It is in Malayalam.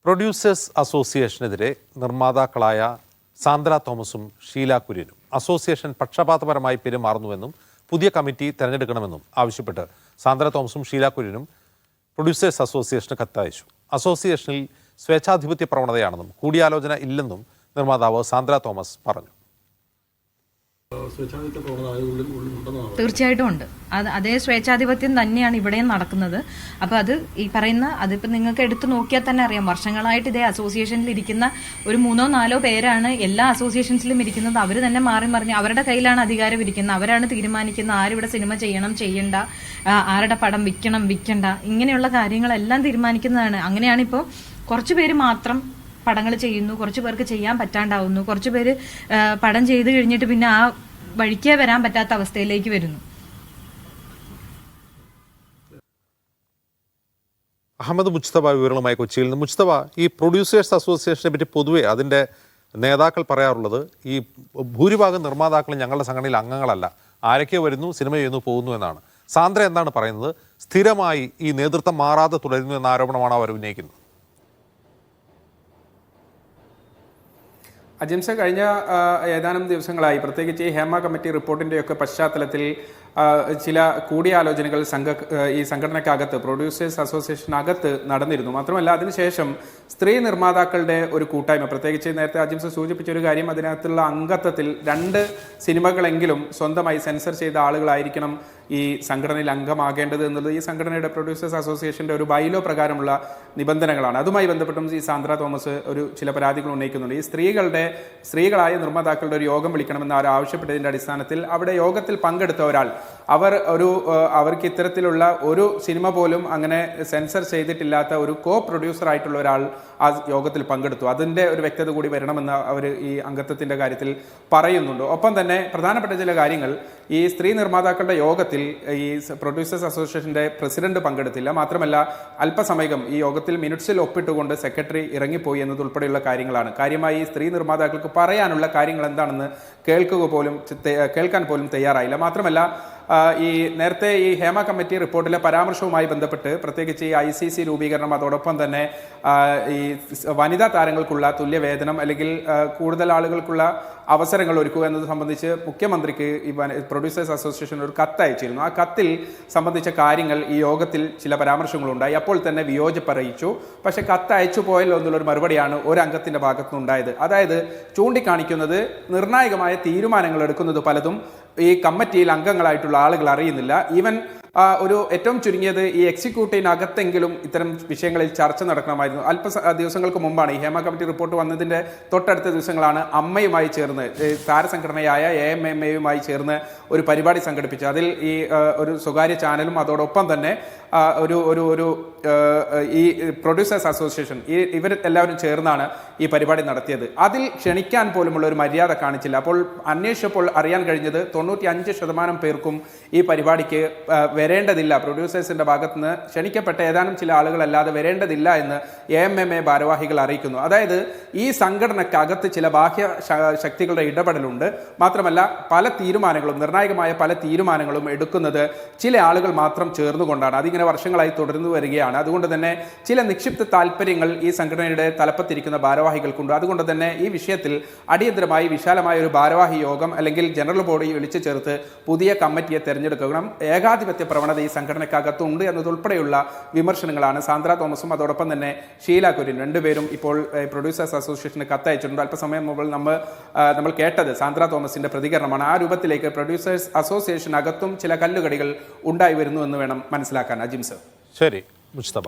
പ്രൊഡ്യൂസേഴ്സ് അസോസിയേഷനെതിരെ നിർമ്മാതാക്കളായ സാന്ദ്ര തോമസും ഷീല കുര്യനും അസോസിയേഷൻ പക്ഷപാതപരമായി പെരുമാറുന്നുവെന്നും പുതിയ കമ്മിറ്റി തെരഞ്ഞെടുക്കണമെന്നും ആവശ്യപ്പെട്ട് സാന്ദ്ര തോമസും ഷീല കുര്യനും പ്രൊഡ്യൂസേഴ്സ് അസോസിയേഷന് കത്തയച്ചു. അസോസിയേഷനിൽ സ്വേച്ഛാധിപത്യ പ്രവണതയാണെന്നും കൂടിയാലോചന ഇല്ലെന്നും നിർമ്മാതാവ് സാന്ദ്ര തോമസ് പറഞ്ഞു. തീർച്ചയായിട്ടും ഉണ്ട്. അതേ സ്വേച്ഛാധിപത്യം തന്നെയാണ് ഇവിടെയും നടക്കുന്നത്. അപ്പോൾ അത് ഈ പറയുന്ന അതിപ്പോൾ നിങ്ങൾക്ക് എടുത്തു നോക്കിയാൽ തന്നെ അറിയാം, വർഷങ്ങളായിട്ട് ഇതേ അസോസിയേഷനിൽ ഇരിക്കുന്ന ഒരു 3-4 പേരാണ് എല്ലാ അസോസിയേഷൻസിലും ഇരിക്കുന്നത്. അവർ തന്നെ മാറി മറിഞ്ഞ് അവരുടെ കയ്യിലാണ് അധികാരം ഇരിക്കുന്നത്. അവരാണ് തീരുമാനിക്കുന്നത് ആരിവിടെ സിനിമ ചെയ്യണം ചെയ്യണ്ട, ആരുടെ പടം വിൽക്കണം വിൽക്കണ്ട, ഇങ്ങനെയുള്ള കാര്യങ്ങളെല്ലാം തീരുമാനിക്കുന്നതാണ്. അങ്ങനെയാണിപ്പോൾ കുറച്ച് പേര് മാത്രം പടങ്ങൾ ചെയ്യുന്നു, കുറച്ച് പേർക്ക് ചെയ്യാൻ പറ്റാണ്ടാവുന്നു, കുറച്ച് പേര് പടം ചെയ്ത് കഴിഞ്ഞിട്ട് പിന്നെ ആ വഴിക്കേ വരാൻ പറ്റാത്ത അവസ്ഥയിലേക്ക് വരുന്നു. അഹമ്മദ് മുജ്തബ വിവരങ്ങളുമായി കൊച്ചിയിൽ നിന്ന്. മുജ്തബ, ഈ പ്രൊഡ്യൂസേഴ്സ് അസോസിയേഷനെ പറ്റി പൊതുവെ അതിൻ്റെ നേതാക്കൾ പറയാറുള്ളത് ഈ ഭൂരിഭാഗം നിർമ്മാതാക്കളും ഞങ്ങളുടെ സംഘടനയിൽ അംഗങ്ങളല്ല, ആരൊക്കെ വരുന്നു സിനിമ ചെയ്യുന്നു പോകുന്നു എന്നാണ്. സാന്ദ്ര എന്താണ് പറയുന്നത്? സ്ഥിരമായി ഈ നേതൃത്വം മാറാതെ തുടരുന്നു എന്ന ആരോപണമാണ് അവർ ഉന്നയിക്കുന്നത്. അജിംസ, കഴിഞ്ഞ ഏതാനും ദിവസങ്ങളായി പ്രത്യേകിച്ച് ഈ ഹേമ കമ്മിറ്റി റിപ്പോർട്ടിൻ്റെയൊക്കെ പശ്ചാത്തലത്തിൽ ചില കൂടിയാലോചനകൾ ഈ സംഘടനയ്ക്കകത്ത് പ്രൊഡ്യൂസേഴ്സ് അസോസിയേഷനകത്ത് നടന്നിരുന്നു. മാത്രമല്ല അതിനുശേഷം സ്ത്രീ നിർമ്മാതാക്കളുടെ ഒരു കൂട്ടായ്മ, പ്രത്യേകിച്ച് നേരത്തെ അജിംസ സൂചിപ്പിച്ച ഒരു കാര്യം, അതിനകത്തുള്ള അംഗത്വത്തിൽ 2 സിനിമകളെങ്കിലും സ്വന്തമായി സെൻസർ ചെയ്ത ആളുകളായിരിക്കണം ഈ സംഘടനയിൽ അംഗമാകേണ്ടത് എന്നുള്ളത് ഈ സംഘടനയുടെ പ്രൊഡ്യൂസേഴ്സ് അസോസിയേഷൻ്റെ ഒരു ബൈലോ പ്രകാരമുള്ള നിബന്ധനകളാണ്. അതുമായി ബന്ധപ്പെട്ടും ഈ സാന്ദ്ര തോമസ് ചില പരാതികൾ ഉന്നയിക്കുന്നുണ്ട്. ഈ സ്ത്രീകളായ നിർമ്മാതാക്കളുടെ ഒരു യോഗം വിളിക്കണമെന്ന് അവർ ആവശ്യപ്പെട്ടതിൻ്റെ അടിസ്ഥാനത്തിൽ അവിടെ യോഗത്തിൽ പങ്കെടുത്ത ഒരാൾ അവർക്ക് ഇത്തരത്തിലുള്ള ഒരു സിനിമ പോലും അങ്ങനെ സെൻസർ ചെയ്തിട്ടില്ലാത്ത ഒരു പ്രൊഡ്യൂസർ ആയിട്ടുള്ള ഒരാൾ ആ യോഗത്തിൽ പങ്കെടുത്തു. അതിൻ്റെ ഒരു വ്യക്തത കൂടി വരണമെന്ന് അവർ ഈ അംഗത്വത്തിൻ്റെ കാര്യത്തിൽ പറയുന്നുണ്ട്. ഒപ്പം തന്നെ പ്രധാനപ്പെട്ട ചില കാര്യങ്ങൾ, ഈ സ്ത്രീ നിർമ്മാതാക്കളുടെ യോഗത്തിൽ ഈ പ്രൊഡ്യൂസേഴ്സ് അസോസിയേഷൻ്റെ പ്രസിഡന്റ് പങ്കെടുത്തില്ല. മാത്രമല്ല അല്പസമയം ഈ യോഗത്തിൽ മിനിറ്റ്സിൽ ഒപ്പിട്ടുകൊണ്ട് സെക്രട്ടറി ഇറങ്ങിപ്പോയി എന്നതുൾപ്പെടെയുള്ള കാര്യങ്ങളാണ്. കാര്യമായി സ്ത്രീ നിർമ്മാതാക്കൾക്ക് പറയാനുള്ള കാര്യങ്ങൾ എന്താണെന്ന് കേൾക്കാൻ പോലും തയ്യാറായില്ല. മാത്രമല്ല ഈ നേരത്തെ ഈ ഹേമ കമ്മിറ്റി റിപ്പോർട്ടിലെ പരാമർശവുമായി ബന്ധപ്പെട്ട് പ്രത്യേകിച്ച് ഈ ICC രൂപീകരണം, അതോടൊപ്പം തന്നെ ഈ വനിതാ താരങ്ങൾക്കുള്ള തുല്യവേതനം അല്ലെങ്കിൽ കൂടുതൽ ആളുകൾക്കുള്ള അവസരങ്ങൾ ഒരുക്കുക എന്നത് സംബന്ധിച്ച് മുഖ്യമന്ത്രിക്ക് ഈ പ്രൊഡ്യൂസേഴ്സ് അസോസിയേഷൻ ഒരു കത്ത് അയച്ചിരുന്നു. ആ കത്തിൽ സംബന്ധിച്ച കാര്യങ്ങൾ ഈ യോഗത്തിൽ ചില പരാമർശങ്ങളുണ്ടായി. അപ്പോൾ തന്നെ വിയോജിപ്പ് അറിയിച്ചു. പക്ഷേ കത്ത് അയച്ചു പോയല്ലോ എന്നുള്ളൊരു മറുപടിയാണ് ഒരംഗത്തിൻ്റെ ഭാഗത്തുനിന്നുണ്ടായത്. അതായത് ചൂണ്ടിക്കാണിക്കുന്നത് നിർണായകമായ തീരുമാനങ്ങൾ എടുക്കുന്നത് പലതും ഈ കമ്മിറ്റിയിൽ അംഗങ്ങളായിട്ടുള്ള ആളുകൾ അറിയുന്നില്ല. ഈവൻ ഒരു ഏറ്റവും ചുരുങ്ങിയത് ഈ എക്സിക്യൂട്ടീവിനകത്തെങ്കിലും ഇത്തരം വിഷയങ്ങളിൽ ചർച്ച നടക്കണമായിരുന്നു. ദിവസങ്ങൾക്ക് മുമ്പാണ് ഈ ഹേമ കമ്മിറ്റി റിപ്പോർട്ട് വന്നതിൻ്റെ തൊട്ടടുത്ത ദിവസങ്ങളാണ് അമ്മയുമായി ചേർന്ന് താരസംഘടനയായ AMMAയുമായി ചേർന്ന് ഒരു പരിപാടി സംഘടിപ്പിച്ചു. അതിൽ ഈ ഒരു സ്വകാര്യ ചാനലും അതോടൊപ്പം തന്നെ ഈ പ്രൊഡ്യൂസേഴ്സ് അസോസിയേഷൻ ഇവർ എല്ലാവരും ചേർന്നാണ് ഈ പരിപാടി നടത്തിയത്. അതിൽ ക്ഷണിക്കാൻ പോലുമുള്ള ഒരു മര്യാദ കാണിച്ചില്ല. അപ്പോൾ അന്വേഷിച്ചപ്പോൾ അറിയാൻ കഴിഞ്ഞത് 95% പേർക്കും ഈ പരിപാടിക്ക് വരേണ്ടതില്ല, പ്രൊഡ്യൂസേഴ്സിൻ്റെ ഭാഗത്തുനിന്ന് ക്ഷണിക്കപ്പെട്ട ഏതാനും ചില ആളുകളല്ലാതെ വരേണ്ടതില്ല എന്ന് AMMA ഭാരവാഹികൾ അറിയിക്കുന്നു. അതായത് ഈ സംഘടനക്കകത്ത് ചില ബാഹ്യ ശക്തികളുടെ ഇടപെടലുണ്ട്. മാത്രമല്ല പല തീരുമാനങ്ങളും, നിർണായകമായ പല തീരുമാനങ്ങളും എടുക്കുന്നത് ചില ആളുകൾ മാത്രം ചേർന്നുകൊണ്ടാണ്. അതിങ്ങനെ വർഷങ്ങളായി തുടർന്നു വരികയാണ്. അതുകൊണ്ട് തന്നെ ചില നിക്ഷിപ്ത താല്പര്യങ്ങൾ ഈ സംഘടനയുടെ തലപ്പത്തിരിക്കുന്ന ഭാരവാഹികൾക്കുണ്ട്. അതുകൊണ്ട് തന്നെ ഈ വിഷയത്തിൽ അടിയന്തരമായി വിശാലമായ ഒരു ഭാരവാഹി യോഗം അല്ലെങ്കിൽ ജനറൽ ബോഡി വിളിച്ചു ചേർത്ത് പുതിയ കമ്മിറ്റിയെ തെരഞ്ഞെടുക്കണം. ഏകാധിപത്യ പ്രവണത ഈ സംഘടനക്കകത്തുണ്ട് എന്നതുൾപ്പെടെയുള്ള വിമർശനങ്ങളാണ് സാന്ദ്ര തോമസും അതോടൊപ്പം തന്നെ ഷീല കുര്യൻ രണ്ടുപേരും ഇപ്പോൾ പ്രൊഡ്യൂസേഴ്സ് അസോസിയേഷന് കത്തയച്ചിട്ടുണ്ട്. അല്പസമയം മുമ്പ് നമ്മൾ കേട്ടത് സാന്ദ്ര തോമസിന്റെ പ്രതികരണമാണ്. ആ രൂപത്തിലേക്ക് പ്രൊഡ്യൂസേഴ്സ് അസോസിയേഷനകത്തും ചില കല്ലുകടികൾ ഉണ്ടായി വരുന്നു എന്ന് വേണം മനസ്സിലാക്കാൻ. അജിംസ്. ശരി മുജ്തബ.